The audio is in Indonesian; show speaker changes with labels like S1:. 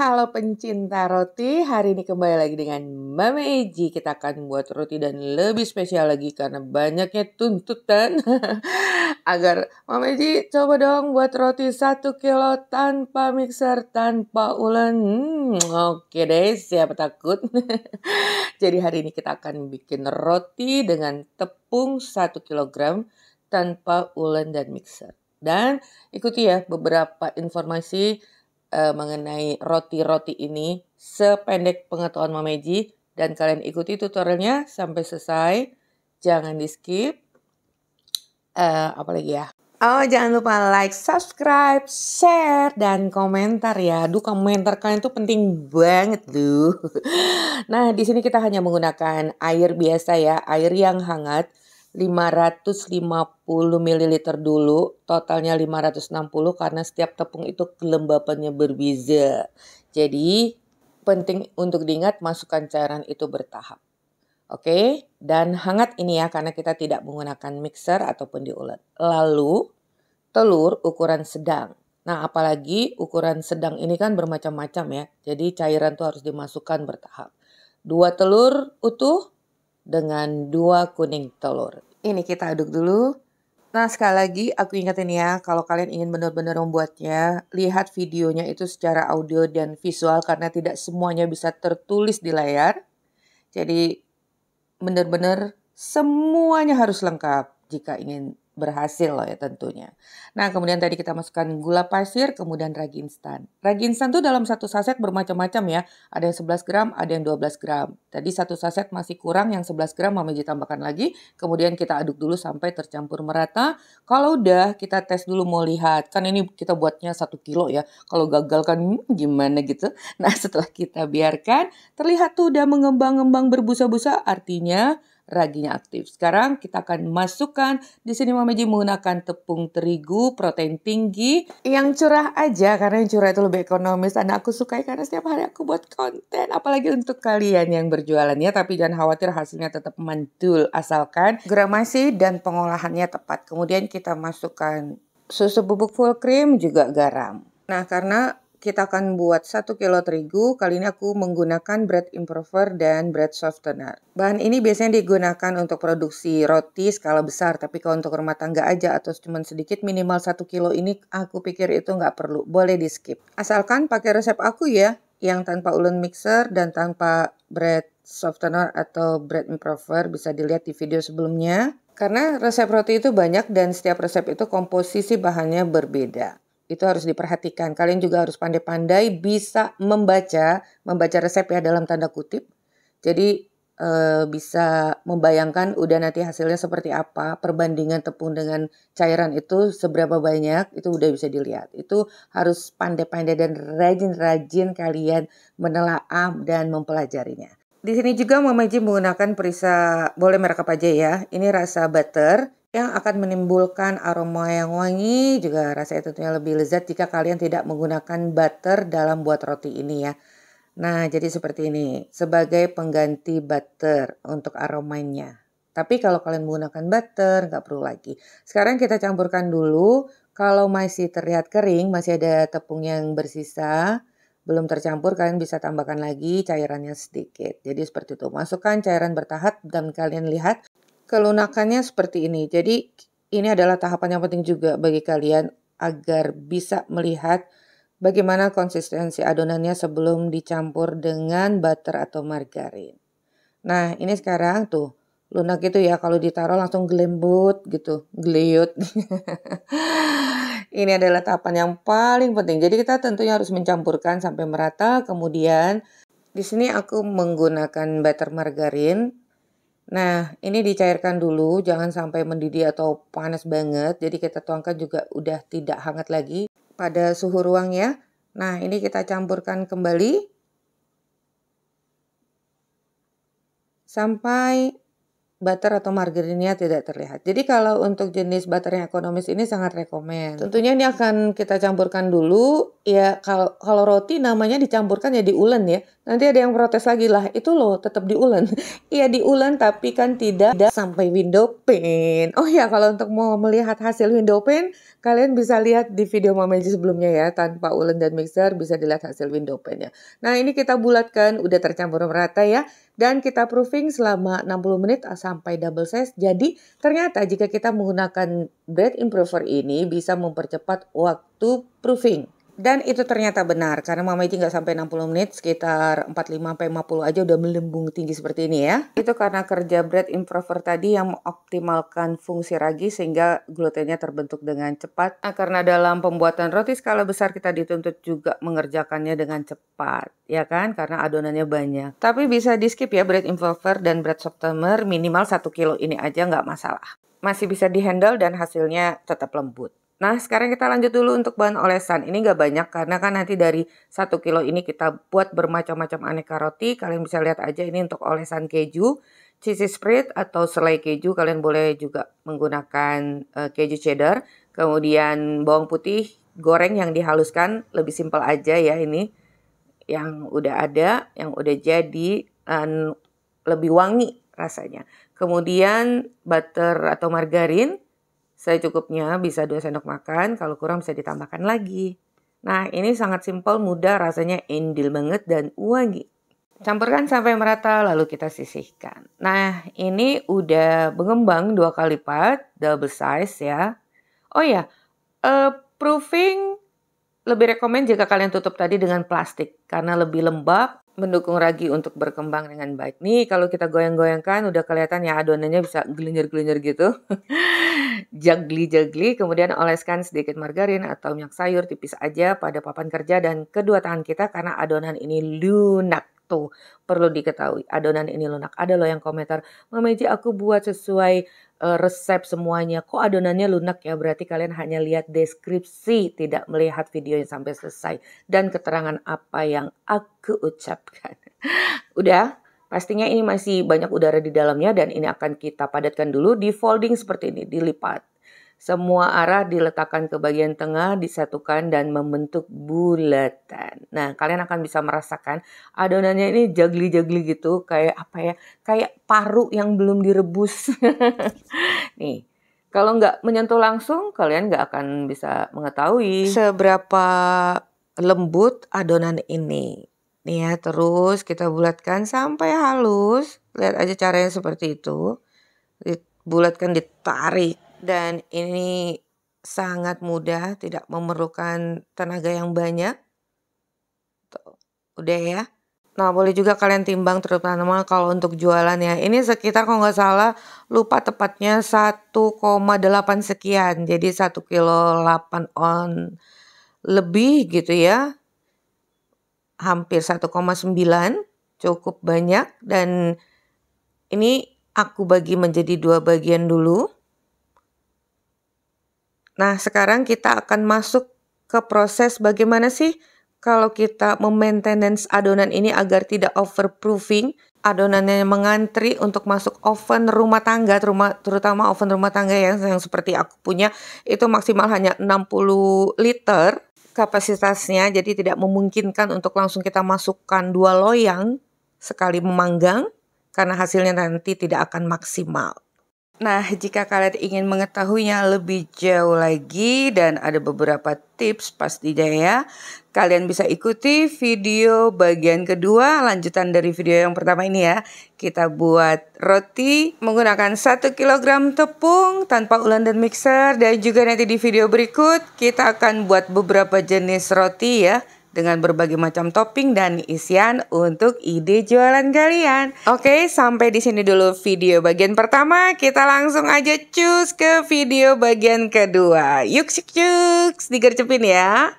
S1: Halo pencinta roti, hari ini kembali lagi dengan Mama Eji. Kita akan buat roti dan lebih spesial lagi karena banyaknya tuntutan agar Mama Eji coba dong buat roti 1 kilo tanpa mixer, tanpa ulen. Oke deh, siapa takut? Jadi hari ini kita akan bikin roti dengan tepung 1 kilogram tanpa ulen dan mixer. Dan ikuti ya beberapa informasi mengenai roti-roti ini sependek pengetahuan Mameji, dan kalian ikuti tutorialnya sampai selesai. Jangan di skip. Apalagi ya? Oh, jangan lupa like, subscribe, share, dan komentar ya. Aduh, komentar kalian tuh penting banget loh. Nah, di sini kita hanya menggunakan air biasa ya, air yang hangat. 550 ml dulu, totalnya 560 karena setiap tepung itu kelembapannya berbeza. Jadi penting untuk diingat masukkan cairan itu bertahap. Oke, dan hangat ini ya karena kita tidak menggunakan mixer ataupun diulek. Lalu telur ukuran sedang. Nah, apalagi ukuran sedang ini kan bermacam-macam ya. Jadi cairan tuh harus dimasukkan bertahap. 2 telur utuh dengan 2 kuning telur. Ini kita aduk dulu. Nah, sekali lagi aku ingetin ya, kalau kalian ingin benar-benar membuatnya, lihat videonya itu secara audio dan visual karena tidak semuanya bisa tertulis di layar. Jadi benar-benar semuanya harus lengkap jika ingin berhasil loh ya tentunya. Nah, kemudian tadi kita masukkan gula pasir, kemudian ragi instan. Ragi instan tuh dalam satu saset bermacam-macam ya. Ada yang 11 gram, ada yang 12 gram. Tadi satu saset masih kurang, yang 11 gram Mama Ji tambahkan lagi. Kemudian kita aduk dulu sampai tercampur merata. Kalau udah, kita tes dulu mau lihat. Kan ini kita buatnya 1 kilo ya. Kalau gagal kan gimana gitu. Nah, setelah kita biarkan, terlihat tuh udah mengembang-ngembang berbusa-busa, artinya raginya aktif. Sekarang kita akan masukkan, di sini Mama Ji menggunakan tepung terigu protein tinggi yang curah aja karena yang curah itu lebih ekonomis dan aku sukai karena setiap hari aku buat konten, apalagi untuk kalian yang berjualan ya, tapi jangan khawatir hasilnya tetap mantul asalkan gramasi dan pengolahannya tepat. Kemudian kita masukkan susu bubuk full cream juga garam. Nah, karena kita akan buat 1 kilo terigu, kali ini aku menggunakan bread improver dan bread softener. Bahan ini biasanya digunakan untuk produksi roti skala besar, tapi kalau untuk rumah tangga aja atau cuma sedikit minimal 1 kilo ini aku pikir itu nggak perlu, boleh di skip. Asalkan pakai resep aku ya, yang tanpa ulen mixer dan tanpa bread softener atau bread improver bisa dilihat di video sebelumnya. Karena resep roti itu banyak dan setiap resep itu komposisi bahannya berbeda. Itu harus diperhatikan. Kalian juga harus pandai-pandai bisa membaca resep ya dalam tanda kutip. Jadi bisa membayangkan udah nanti hasilnya seperti apa, perbandingan tepung dengan cairan itu seberapa banyak, itu udah bisa dilihat. Itu harus pandai-pandai dan rajin-rajin kalian menelaah dan mempelajarinya. Di sini juga Mama Ji menggunakan perisa, boleh merek apa aja ya. Ini rasa butter yang akan menimbulkan aroma yang wangi, juga rasanya tentunya lebih lezat jika kalian tidak menggunakan butter dalam buat roti ini ya. Nah, jadi seperti ini, sebagai pengganti butter untuk aromanya. Tapi kalau kalian menggunakan butter, nggak perlu lagi. Sekarang kita campurkan dulu, kalau masih terlihat kering, masih ada tepung yang bersisa, belum tercampur, kalian bisa tambahkan lagi cairannya sedikit. Jadi seperti itu, masukkan cairan bertahap dan kalian lihat kelunakannya seperti ini. Jadi ini adalah tahapan yang penting juga bagi kalian agar bisa melihat bagaimana konsistensi adonannya sebelum dicampur dengan butter atau margarin. Nah, ini sekarang tuh lunak gitu ya, kalau ditaruh langsung gelembut gitu, gleyut. Ini adalah tahapan yang paling penting. Jadi kita tentunya harus mencampurkan sampai merata. Kemudian di sini aku menggunakan butter margarin. Nah, ini dicairkan dulu, jangan sampai mendidih atau panas banget. Jadi kita tuangkan juga udah tidak hangat lagi pada suhu ruang ya. Nah, ini kita campurkan kembali sampai butter atau margarinnya tidak terlihat. Jadi kalau untuk jenis butter yang ekonomis ini sangat rekomen. Tentunya ini akan kita campurkan dulu. Ya kalau roti namanya dicampurkan ya diulen ya. Nanti ada yang protes lagi lah, itu loh tetap diulen. Iya diulen tapi kan tidak sampai window pane. Oh ya, kalau untuk mau melihat hasil window pane, kalian bisa lihat di video Mamaji sebelumnya ya, tanpa ulen dan mixer bisa dilihat hasil window pane-nya. Nah ini kita bulatkan, udah tercampur merata ya. Dan kita proofing selama 60 menit sampai double size. Jadi ternyata jika kita menggunakan bread improver ini bisa mempercepat waktu proofing. Dan itu ternyata benar, karena Mama Iji nggak sampai 60 menit, sekitar 45-50 aja udah melembung tinggi seperti ini ya. Itu karena kerja bread improver tadi yang mengoptimalkan fungsi ragi sehingga glutennya terbentuk dengan cepat. Nah, karena dalam pembuatan roti skala besar kita dituntut juga mengerjakannya dengan cepat, ya kan? Karena adonannya banyak. Tapi bisa di skip ya bread improver dan bread softener, minimal 1 kilo ini aja nggak masalah. Masih bisa dihandle dan hasilnya tetap lembut. Nah, sekarang kita lanjut dulu untuk bahan olesan. Ini nggak banyak karena kan nanti dari 1 kilo ini kita buat bermacam-macam aneka roti. Kalian bisa lihat aja ini untuk olesan keju, cheesy spread atau selai keju. Kalian boleh juga menggunakan keju cheddar. Kemudian bawang putih goreng yang dihaluskan, lebih simpel aja ya ini. Yang udah ada, yang udah jadi, dan lebih wangi rasanya. Kemudian butter atau margarin. Secukupnya bisa 2 sendok makan, kalau kurang bisa ditambahkan lagi. Nah ini sangat simpel, mudah, rasanya endil banget dan wangi. Campurkan sampai merata lalu kita sisihkan. Nah ini udah mengembang 2 kali lipat, double size ya. Oh ya, proofing lebih rekomen jika kalian tutup tadi dengan plastik karena lebih lembab, mendukung ragi untuk berkembang dengan baik. Nih kalau kita goyang-goyangkan udah kelihatan ya adonannya bisa gelinjer-gelinjer gitu. Jagli-jagli, kemudian oleskan sedikit margarin atau minyak sayur tipis aja pada papan kerja dan kedua tangan kita karena adonan ini lunak. Tuh, perlu diketahui adonan ini lunak. Ada loh yang komentar, Mama Iji aku buat sesuai resep semuanya. Kok adonannya lunak ya? Berarti kalian hanya lihat deskripsi, tidak melihat videonya sampai selesai. Dan keterangan apa yang aku ucapkan. Udah? Pastinya ini masih banyak udara di dalamnya dan ini akan kita padatkan dulu di folding seperti ini, dilipat. Semua arah diletakkan ke bagian tengah, disatukan dan membentuk bulatan. Nah, kalian akan bisa merasakan adonannya ini jagli-jagli gitu, kayak apa ya? Kayak paru yang belum direbus. Nih, kalau nggak menyentuh langsung, kalian nggak akan bisa mengetahui seberapa lembut adonan ini. Nih ya, terus kita bulatkan sampai halus. Lihat aja caranya seperti itu. Dibulatkan, ditarik. Dan ini sangat mudah, tidak memerlukan tenaga yang banyak. Tuh, udah ya. Nah, boleh juga kalian timbang terutama kalau untuk jualan ya. Ini sekitar kalau nggak salah, lupa tepatnya 1,8 sekian. Jadi 1 kilo 8 on lebih gitu ya. Hampir 1,9, cukup banyak. Dan ini aku bagi menjadi 2 bagian dulu. Nah, sekarang kita akan masuk ke proses bagaimana sih kalau kita memaintenance adonan ini agar tidak overproofing. Adonannya mengantri untuk masuk oven rumah tangga, terutama oven rumah tangga yang seperti aku punya, itu maksimal hanya 60 liter kapasitasnya, jadi tidak memungkinkan untuk langsung kita masukkan 2 loyang sekali memanggang, karena hasilnya nanti tidak akan maksimal. Nah, jika kalian ingin mengetahuinya lebih jauh lagi dan ada beberapa tips pastinya ya, kalian bisa ikuti video bagian kedua lanjutan dari video yang pertama ini ya. Kita buat roti menggunakan 1 kg tepung tanpa ulen dan mixer, dan juga nanti di video berikut kita akan buat beberapa jenis roti ya, dengan berbagai macam topping dan isian untuk ide jualan kalian. Oke, sampai di sini dulu video bagian pertama. Kita langsung aja cus ke video bagian kedua. Yuk, digercepin ya.